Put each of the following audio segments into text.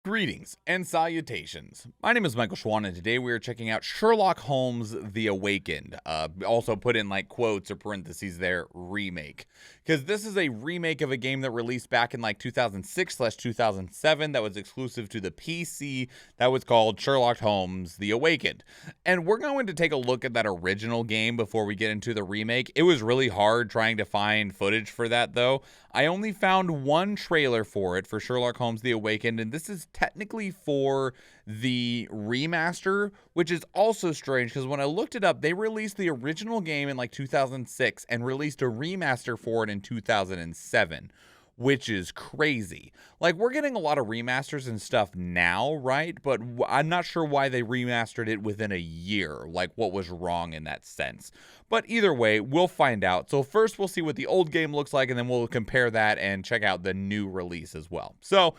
Greetings and salutations. My name is Michael Schwahn, and today we are checking out Sherlock Holmes The Awakened. Also put in like quotes or parentheses there, remake. Because this is a remake of a game that released back in like 2006/2007 that was exclusive to the PC that was called Sherlock Holmes The Awakened. And we're going to take a look at that original game before we get into the remake. It was really hard trying to find footage for that though. I only found one trailer for it for Sherlock Holmes The Awakened, and this is technically for the remaster, which is also strange because when I looked it up, they released the original game in like 2006 and released a remaster for it in 2007, which is crazy. Like, we're getting a lot of remasters and stuff now, right? But I'm not sure why they remastered it within a year, like what was wrong in that sense. But either way, we'll find out. So first we'll see what the old game looks like, and then we'll compare that and check out the new release as well. So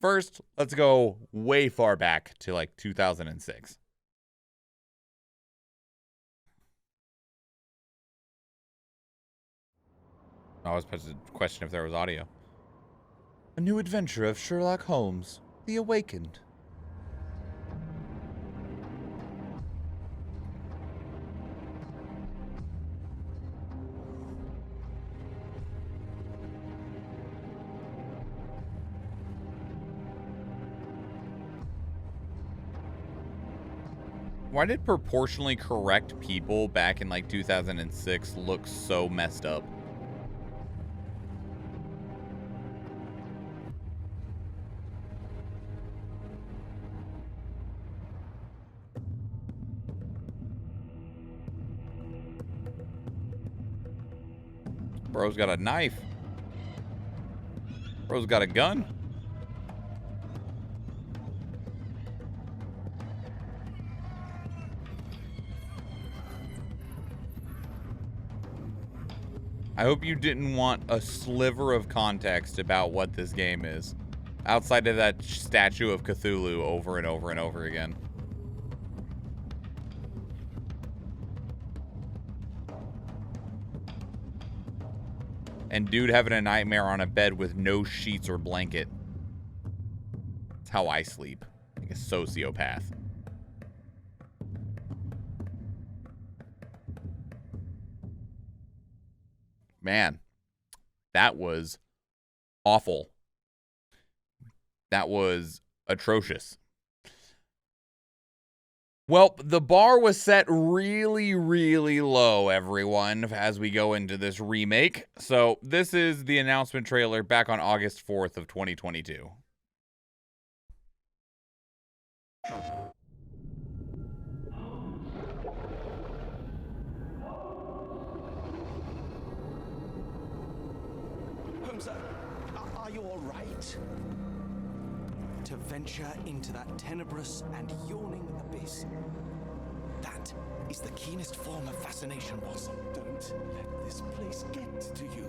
first, let's go way far back to like 2006. I was supposed to question if there was audio. A new adventure of Sherlock Holmes, The Awakened. Why did proportionally correct people back in like 2006 look so messed up? Bro's got a knife. Bro's got a gun. I hope you didn't want a sliver of context about what this game is, outside of that statue of Cthulhu over and over and over again. And dude having a nightmare on a bed with no sheets or blanket. That's how I sleep, like a sociopath. Man, that was awful. That was atrocious. Well, the bar was set really, really low, everyone, as we go into this remake. So this is the announcement trailer back on August 4th of 2022. Are you all right? To venture into that tenebrous and yawning abyss. That is the keenest form of fascination, boss. Don't let this place get to you.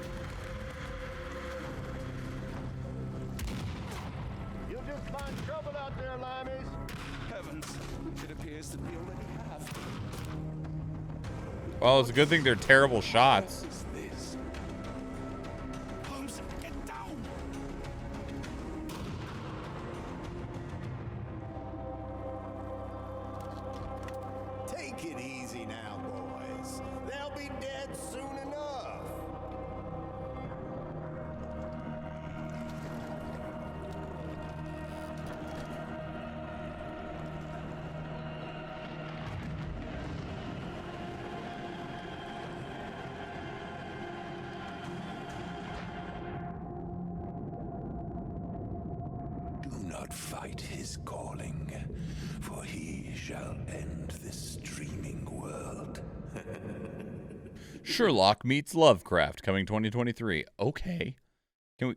You'll just find trouble out there, limeys. Heavens, it appears that we already have. Well, it's a good thing they're terrible shots. What is this? Holmes, get down! Take it easy now, boys. They'll be dead soon enough. Do not fight his calling, for he shall end this dreaming world. Sherlock meets Lovecraft, coming 2023. Okay. Can we...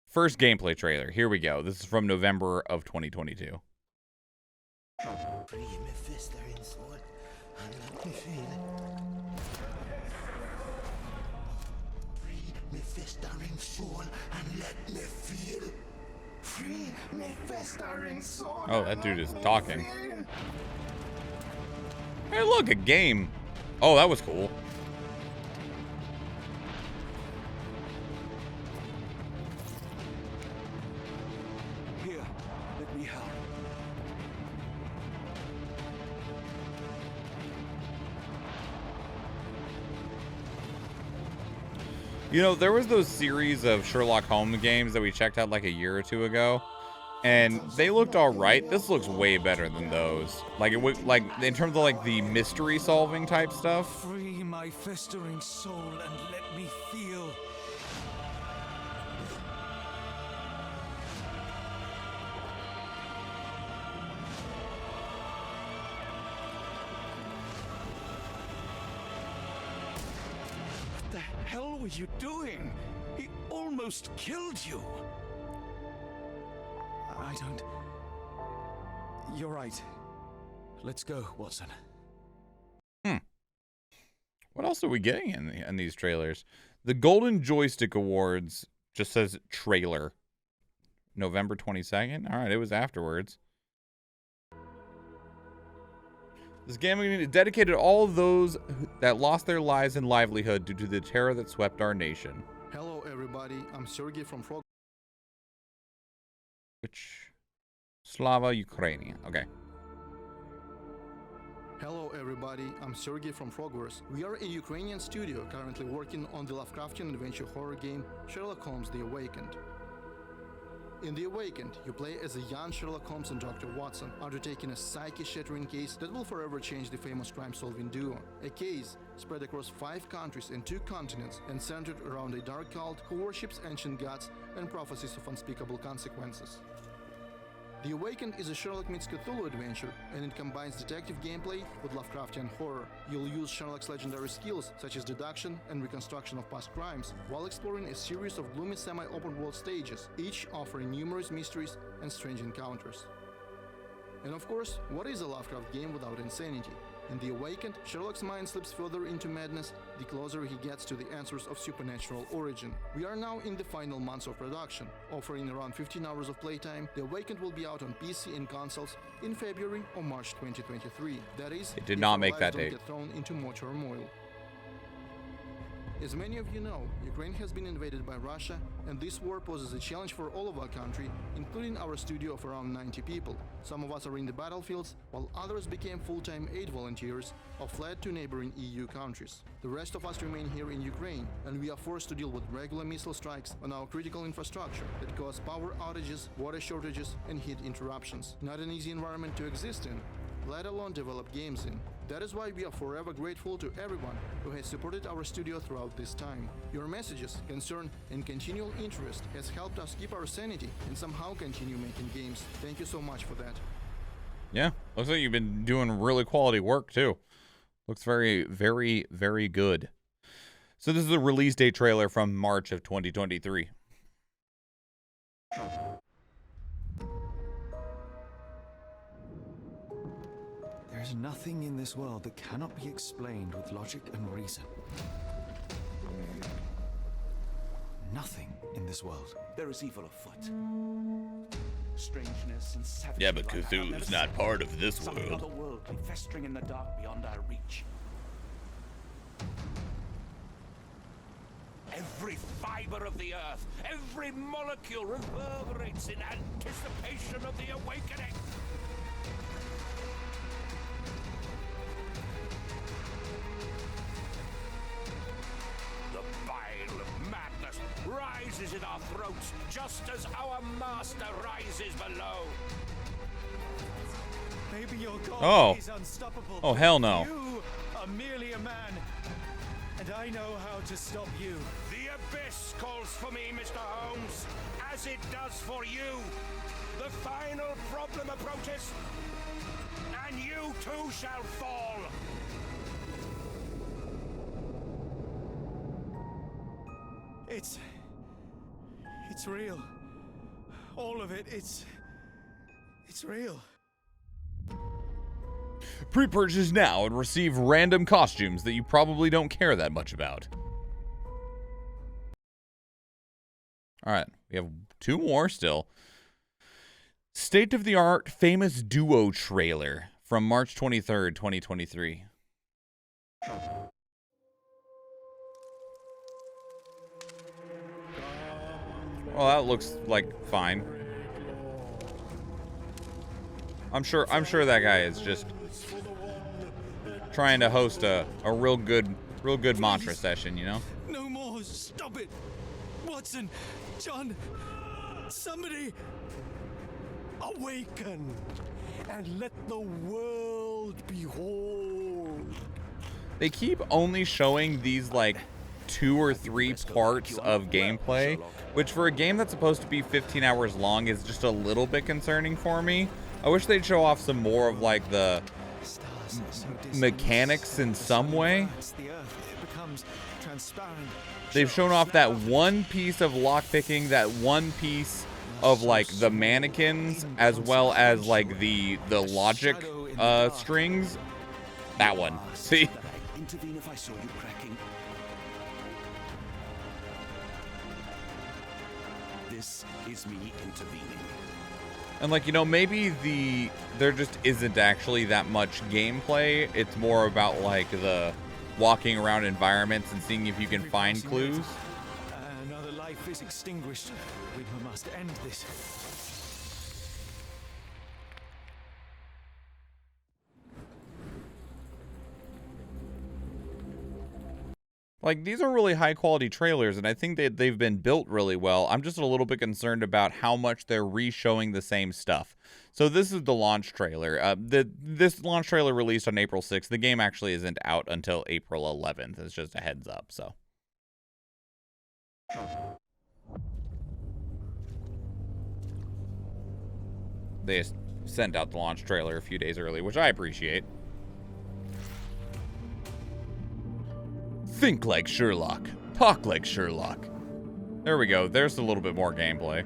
First gameplay trailer. Here we go. This is from November of 2022. Free me fist there in sword, and let me feel it. Free me festering soul, and let me feel. Free me festering soul. Oh, that dude is talking. Hey, look, a game. Oh, that was cool. Here, let me help. You know, there was those series of Sherlock Holmes games that we checked out like a year or two ago, and they looked all right. This looks way better than those. Like it would, like in terms of like the mystery solving type stuff. Free my festering soul and let me feel. What the hell were you doing? He almost killed you. I don't... You're right. Let's go, Watson. What else are we getting in these trailers? The Golden Joystick Awards just says trailer. November 22nd? All right, it was afterwards. This game is dedicated to all of those that lost their lives and livelihood due to the terror that swept our nation. Hello, everybody. I'm Sergey from Frog. Which? Slava Ukrainian. Okay. Hello, everybody. I'm Sergey from Frogverse. We are a Ukrainian studio currently working on the Lovecraftian adventure horror game Sherlock Holmes: The Awakened. In The Awakened, you play as a young Sherlock Holmes and Dr. Watson, undertaking a psyche-shattering case that will forever change the famous crime-solving duo. A case spread across 5 countries and 2 continents and centered around a dark cult who worships ancient gods and prophecies of unspeakable consequences. The Awakened is a Sherlock meets Cthulhu adventure, and it combines detective gameplay with Lovecraftian horror. You'll use Sherlock's legendary skills, such as deduction and reconstruction of past crimes, while exploring a series of gloomy semi-open world stages, each offering numerous mysteries and strange encounters. And of course, what is a Lovecraft game without insanity? In The Awakened, Sherlock's mind slips further into madness the closer he gets to the answers of supernatural origin. We are now in the final months of production. Offering around 15 hours of playtime, The Awakened will be out on PC and consoles in February or March 2023. That is, it did not make that don't date. Get thrown into more turmoil. As many of you know, Ukraine has been invaded by Russia, and this war poses a challenge for all of our country, including our studio of around 90 people. Some of us are in the battlefields, while others became full-time aid volunteers or fled to neighboring EU countries. The rest of us remain here in Ukraine, and we are forced to deal with regular missile strikes on our critical infrastructure that cause power outages, water shortages, and heat interruptions. Not an easy environment to exist in, let alone develop games in. That is why we are forever grateful to everyone who has supported our studio throughout this time. Your messages, concern, and continual interest has helped us keep our sanity and somehow continue making games. Thank you so much for that. Yeah, looks like you've been doing really quality work too. Looks very, very, very good. So this is a release date trailer from March of 2023. There's nothing in this world that cannot be explained with logic and reason. Nothing in this world. There is evil afoot. Strangeness and savagery. Yeah, but like I have Cthulhu's never not seen. part of this Some world. otherworldly festering in the dark beyond our reach. Every fiber of the earth, every molecule reverberates in anticipation of the awakening. The bile of madness rises in our throats, just as our master rises below. Maybe your god Oh. is unstoppable. Oh, hell no. You are merely a man, and I know how to stop you. The abyss calls for me, Mr. Holmes, as it does for you. The final problem approaches, and you too shall fall. It's real. All of it, it's real. Pre-purchase now and receive random costumes that you probably don't care that much about. Alright, we have 2 more still. State-of-the-art famous duo trailer from March 23rd, 2023. Well, that looks like fine. I'm sure that guy is just trying to host a real good mantra session, you know? No more. No, stop it! Watson! John! Somebody! Awaken! And let the world behold! They keep only showing these, like, 2 or 3 parts of gameplay, which for a game that's supposed to be 15 hours long is just a little bit concerning for me. I wish they'd show off some more of, like, the mechanics in some way. They've shown off that one piece of lockpicking, that one piece of, like, the mannequins, as well as, like, the logic strings. That one. See? Intervene if I saw you cracking. This is me intervening. And, like, you know, maybe there just isn't actually that much gameplay. It's more about, like, the walking around environments and seeing if you can find clues. Another life is extinguished. We must end this. Like, these are really high quality trailers, and I think that they've been built really well. I'm just a little bit concerned about how much they're re-showing the same stuff. So this is the launch trailer. This launch trailer released on April 6th. The game actually isn't out until April 11th. It's just a heads up, so. They sent out the launch trailer a few days early, which I appreciate. Think like Sherlock. Talk like Sherlock. There we go. There's a little bit more gameplay.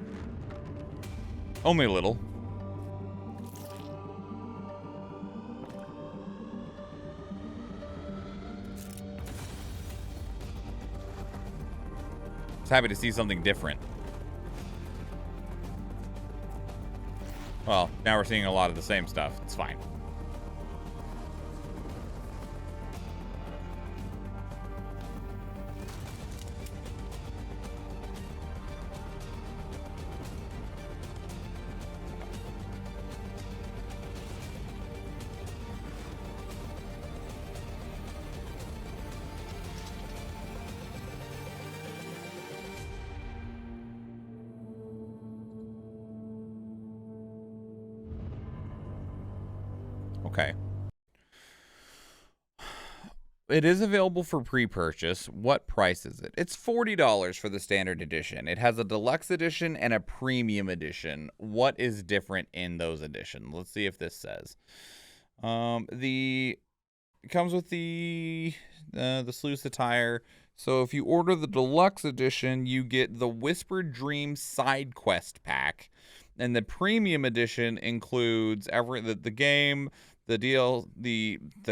Only a little. Just happy to see something different. Well, now we're seeing a lot of the same stuff. It's fine. Okay. It is available for pre-purchase. What price is it? It's $40 for the standard edition. It has a deluxe edition and a premium edition. What is different in those editions? Let's see if this says. It comes with the Sleuth attire. So if you order the deluxe edition, you get the Whispered Dream side quest pack, and the premium edition includes the game, the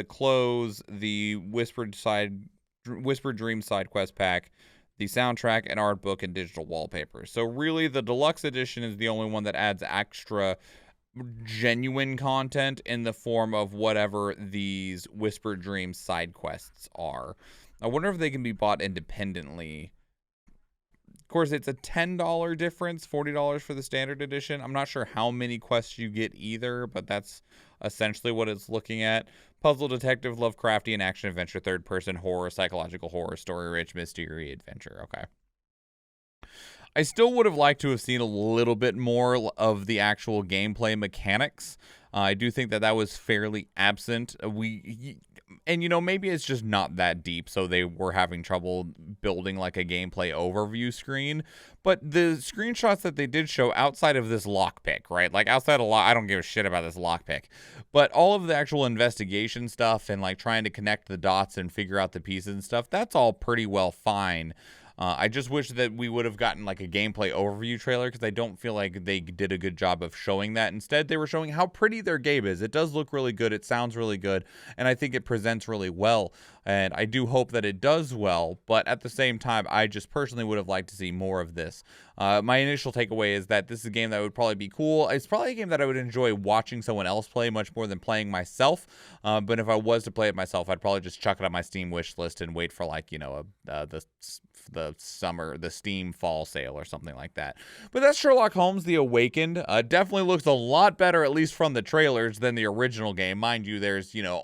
clothes, the Whispered Dream side quest pack, the soundtrack, and art book, and digital wallpaper. So really, the deluxe edition is the only one that adds extra genuine content in the form of whatever these Whispered Dream side quests are. I wonder if they can be bought independently. Of course, it's a $10 difference, $40 for the standard edition. I'm not sure how many quests you get either, but that's essentially what it's looking at. Puzzle, detective, Lovecraftian, action, adventure, third-person, horror, psychological horror, story-rich, mystery, adventure. Okay. I still would have liked to have seen a little bit more of the actual gameplay mechanics. I do think that was fairly absent. And, you know, maybe it's just not that deep, so they were having trouble building, like, a gameplay overview screen. But the screenshots that they did show outside of this lockpick, right? Like, outside of I don't give a shit about this lockpick. But all of the actual investigation stuff and, like, trying to connect the dots and figure out the pieces and stuff, that's all pretty well fine. I just wish that we would have gotten, like, a gameplay overview trailer, because I don't feel like they did a good job of showing that. Instead, they were showing how pretty their game is. It does look really good. It sounds really good. And I think it presents really well. And I do hope that it does well. But at the same time, I just personally would have liked to see more of this. My initial takeaway is that this is a game that would probably be cool. It's probably a game that I would enjoy watching someone else play much more than playing myself. But if I was to play it myself, I'd probably just chuck it on my Steam wish list and wait for, like, you know, the Steam fall sale or something like that. But that's Sherlock Holmes The Awakened. Definitely looks a lot better, at least from the trailers, than the original game. Mind you, there's, you know,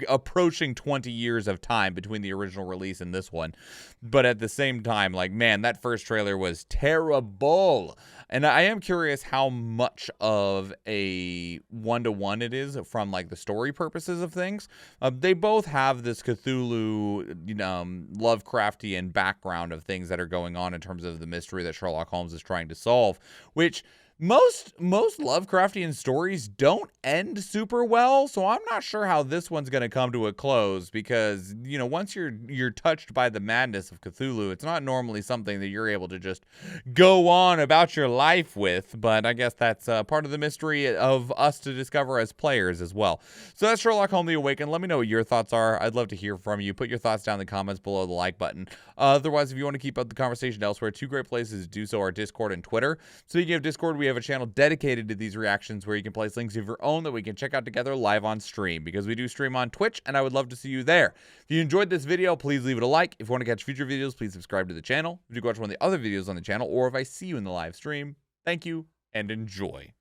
approaching 20 years of time between the original release and this one. But at the same time, like, man, that first trailer was terrible. And I am curious how much of a one-to-one it is from, like, the story purposes of things. They both have this Cthulhu, Lovecraftian background of things that are going on in terms of the mystery that Sherlock Holmes is trying to solve, which most Lovecraftian stories don't end super well, so I'm not sure how this one's going to come to a close, because, you know, once you're touched by the madness of Cthulhu, it's not normally something that you're able to just go on about your life with, but I guess that's part of the mystery of us to discover as players as well. So that's Sherlock Holmes The Awakened. Let me know what your thoughts are. I'd love to hear from you. Put your thoughts down in the comments below the like button. Otherwise, if you want to keep up the conversation elsewhere, two great places to do so are Discord and Twitter. Speaking of Discord, we have a channel dedicated to these reactions where you can place links of your own that we can check out together live on stream, because we do stream on Twitch, and I would love to see you there. If you enjoyed this video, please leave it a like. If you want to catch future videos, please subscribe to the channel. If you watch one of the other videos on the channel, or if I see you in the live stream, thank you and enjoy.